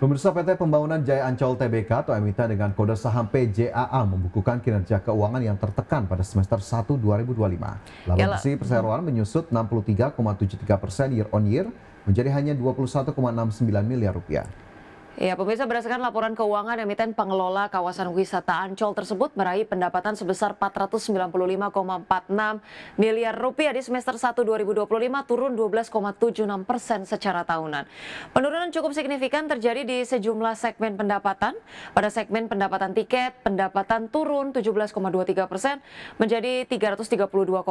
Pemirsa, PT Pembangunan Jaya Ancol Tbk atau emiten dengan kode saham PJAA membukukan kinerja keuangan yang tertekan pada semester 1 2025. Laba bersih perseroan menyusut 63,73% year on year menjadi hanya 21,69 miliar rupiah. Ya, pemirsa, berdasarkan laporan keuangan, emiten pengelola kawasan wisata Ancol tersebut meraih pendapatan sebesar 495,46 miliar rupiah di semester 1 2025, turun 12,76% secara tahunan. Penurunan cukup signifikan terjadi di sejumlah segmen pendapatan. Pada segmen pendapatan tiket, pendapatan turun 17,23% menjadi 332,58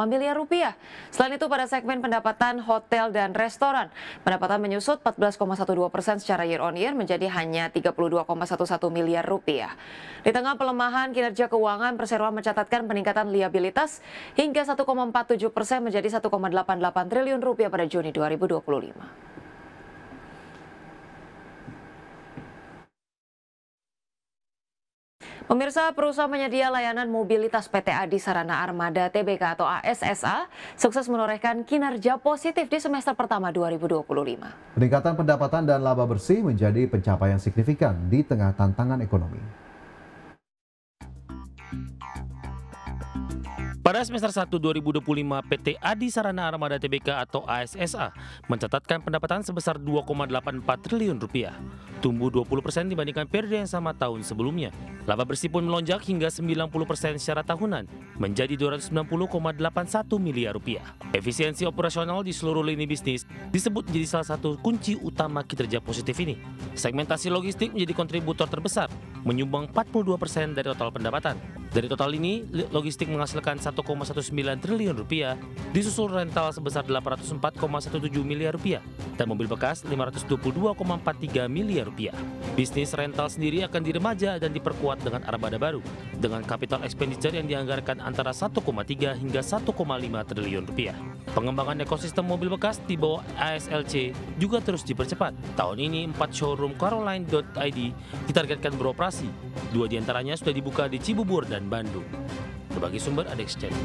miliar rupiah. Selain itu, pada segmen pendapatan hotel dan restoran, pendapatan menyusut 14,12% secara year on year menjadi hanya 32,11 miliar rupiah. Di tengah pelemahan kinerja keuangan, perseroan mencatatkan peningkatan liabilitas hingga 1,47% menjadi 1,88 triliun rupiah pada Juni 2025. Pemirsa, perusahaan penyedia layanan mobilitas PT Adi Sarana Armada Tbk atau ASSA sukses menorehkan kinerja positif di semester pertama 2025. Peningkatan pendapatan dan laba bersih menjadi pencapaian signifikan di tengah tantangan ekonomi. Pada semester 1 2025, PT Adi Sarana Armada Tbk atau ASSA mencatatkan pendapatan sebesar 2,84 triliun rupiah, tumbuh 20% dibandingkan periode yang sama tahun sebelumnya. Laba bersih pun melonjak hingga 90% secara tahunan, menjadi 290,81 miliar rupiah. Efisiensi operasional di seluruh lini bisnis disebut menjadi salah satu kunci utama kinerja positif ini. Segmentasi logistik menjadi kontributor terbesar, menyumbang 42% dari total pendapatan. Dari total ini, logistik menghasilkan 1,19 triliun rupiah, disusul rental sebesar 804,17 miliar rupiah, dan mobil bekas 522,43 miliar rupiah. Bisnis rental sendiri akan diremaja dan diperkuat dengan armada baru, dengan capital expenditure yang dianggarkan antara 1,3 hingga 1,5 triliun rupiah. Pengembangan ekosistem mobil bekas di bawah ASLC juga terus dipercepat. Tahun ini 4 showroom Caroline.id ditargetkan beroperasi. 2 diantaranya sudah dibuka di Cibubur dan Bandung. Berbagi sumber Adex Channel.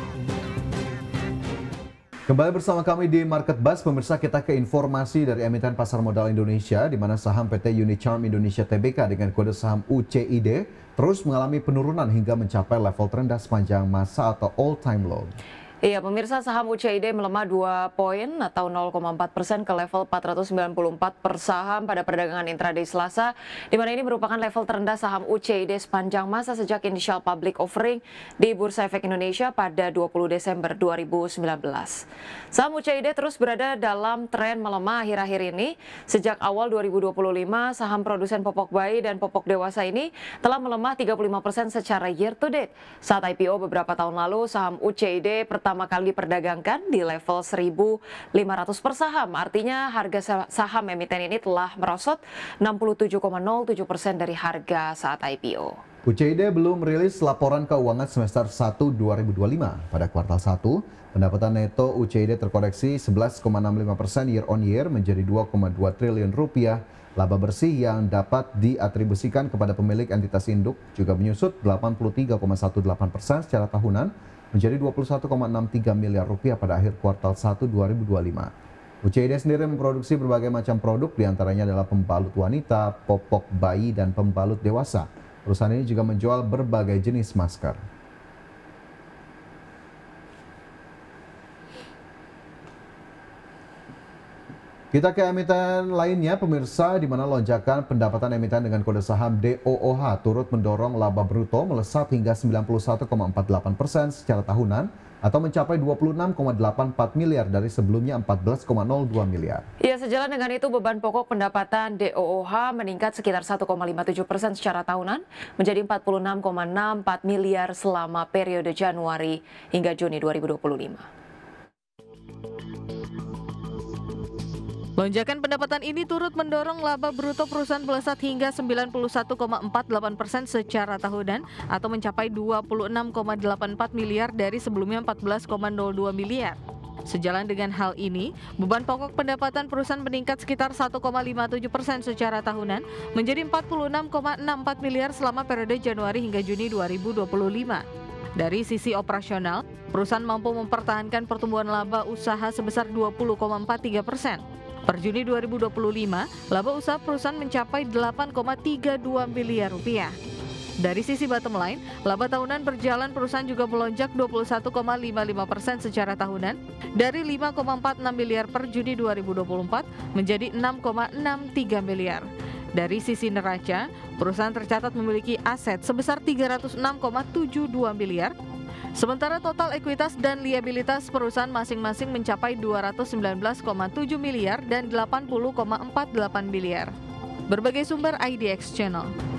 Kembali bersama kami di Market Buzz, pemirsa, kita ke informasi dari emiten pasar modal Indonesia, di mana saham PT Unicharm Indonesia Tbk dengan kode saham UCID terus mengalami penurunan hingga mencapai level terendah sepanjang masa atau all time low. Iya, pemirsa, saham UCID melemah 2 poin atau 0,4% ke level 494 per saham pada perdagangan intraday Selasa, di mana ini merupakan level terendah saham UCID sepanjang masa sejak initial public offering di Bursa Efek Indonesia pada 20 Desember 2019. Saham UCID terus berada dalam tren melemah akhir-akhir ini. Sejak awal 2025, saham produsen popok bayi dan popok dewasa ini telah melemah 35% secara year to date. Saat IPO beberapa tahun lalu, saham UCID pertama kali diperdagangkan di level 1.500 per saham. Artinya harga saham emiten ini telah merosot 67,07% dari harga saat IPO. UCID belum merilis laporan keuangan semester 1 2025. Pada kuartal 1, pendapatan neto UCID terkoreksi 11,65% year on year menjadi 2,2 triliun rupiah. Laba bersih yang dapat diatribusikan kepada pemilik entitas induk juga menyusut 83,18% secara tahunan menjadi 21,63 miliar rupiah pada akhir kuartal 1 2025. UCID sendiri memproduksi berbagai macam produk, diantaranya adalah pembalut wanita, popok bayi, dan pembalut dewasa. Perusahaan ini juga menjual berbagai jenis masker. Kita ke emiten lainnya, pemirsa, di mana lonjakan pendapatan emiten dengan kode saham DOOH turut mendorong laba bruto melesat hingga 91,48% secara tahunan atau mencapai 26,84 miliar dari sebelumnya 14,02 miliar. Ya, sejalan dengan itu beban pokok pendapatan DOOH meningkat sekitar 1,57% secara tahunan menjadi 46,64 miliar selama periode Januari hingga Juni 2025. Lonjakan pendapatan ini turut mendorong laba bruto perusahaan melesat hingga 91,48% secara tahunan atau mencapai 26,84 miliar dari sebelumnya 14,02 miliar. Sejalan dengan hal ini, beban pokok pendapatan perusahaan meningkat sekitar 1,57% secara tahunan menjadi 46,64 miliar selama periode Januari hingga Juni 2025. Dari sisi operasional, perusahaan mampu mempertahankan pertumbuhan laba usaha sebesar 20,43%. Per Juni 2025, laba usaha perusahaan mencapai 8,32 miliar rupiah. Dari sisi bottom line, laba tahunan berjalan perusahaan juga melonjak 21,55% secara tahunan dari 5,46 miliar per Juni 2024 menjadi 6,63 miliar. Dari sisi neraca, perusahaan tercatat memiliki aset sebesar 306,72 miliar, sementara total ekuitas dan liabilitas perusahaan masing-masing mencapai 219,7 miliar dan 80,48 miliar. Berbagai sumber IDX Channel.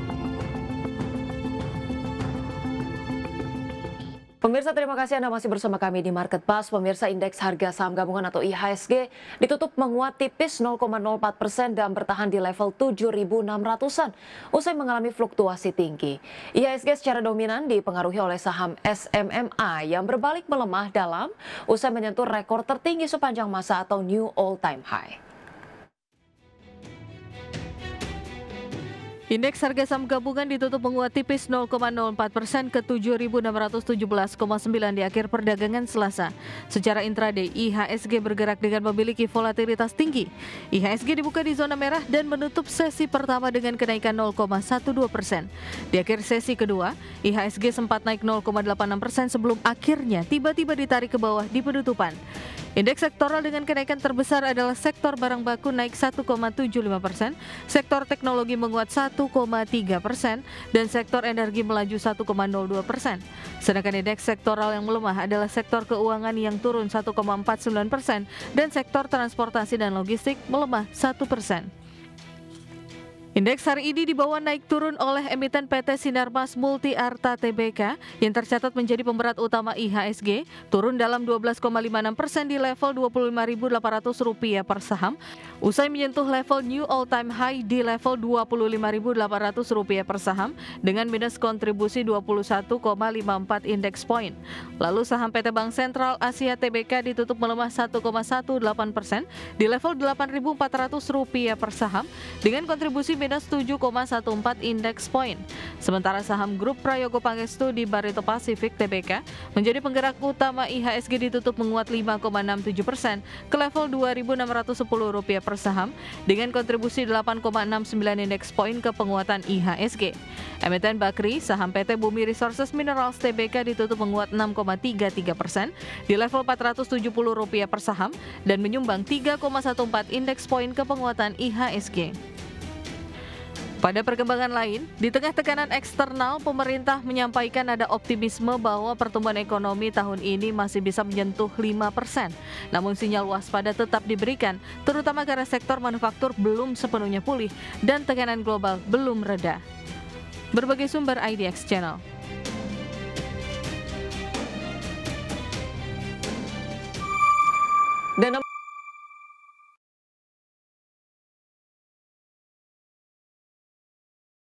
Pemirsa, terima kasih Anda masih bersama kami di Market Pass. Pemirsa, indeks harga saham gabungan atau IHSG ditutup menguat tipis 0,04% dan bertahan di level 7.600-an usai mengalami fluktuasi tinggi. IHSG secara dominan dipengaruhi oleh saham SMMA yang berbalik melemah dalam usai menyentuh rekor tertinggi sepanjang masa atau new all-time high. Indeks harga saham gabungan ditutup menguat tipis 0,04% ke 7.617,9 di akhir perdagangan Selasa. Secara intraday, IHSG bergerak dengan memiliki volatilitas tinggi. IHSG dibuka di zona merah dan menutup sesi pertama dengan kenaikan 0,12%. Di akhir sesi kedua, IHSG sempat naik 0,86% sebelum akhirnya tiba-tiba ditarik ke bawah di penutupan. Indeks sektoral dengan kenaikan terbesar adalah sektor barang baku naik 1,75%, sektor teknologi menguat 1,3%, dan sektor energi melaju 1,02%. Sedangkan indeks sektoral yang melemah adalah sektor keuangan yang turun 1,49% dan sektor transportasi dan logistik melemah 1%. Indeks hari ini dibawa naik turun oleh emiten PT Sinarmas Multi Arta Tbk yang tercatat menjadi pemberat utama IHSG, turun dalam 12,56% di level Rp25.800 per saham, usai menyentuh level new all-time high di level Rp25.800 per saham dengan minus kontribusi 21,54 indeks point. Lalu saham PT Bank Sentral Asia Tbk ditutup melemah 1,18% di level Rp8.400 per saham dengan kontribusi minus 7,14 indeks point. Sementara saham grup Prayogo Pangestu di Barito Pacific Tbk menjadi penggerak utama IHSG ditutup menguat 5,67% ke level Rp2.610 per saham dengan kontribusi 8,69 indeks point ke penguatan IHSG. Emiten Bakri, saham PT Bumi Resources Minerals Tbk ditutup menguat 6,33% di level Rp470 per saham dan menyumbang 3,14 indeks point ke penguatan IHSG. Pada perkembangan lain, di tengah tekanan eksternal, pemerintah menyampaikan ada optimisme bahwa pertumbuhan ekonomi tahun ini masih bisa menyentuh 5%. Namun sinyal waspada tetap diberikan, terutama karena sektor manufaktur belum sepenuhnya pulih dan tekanan global belum reda. Berbagai sumber IDX Channel. Dan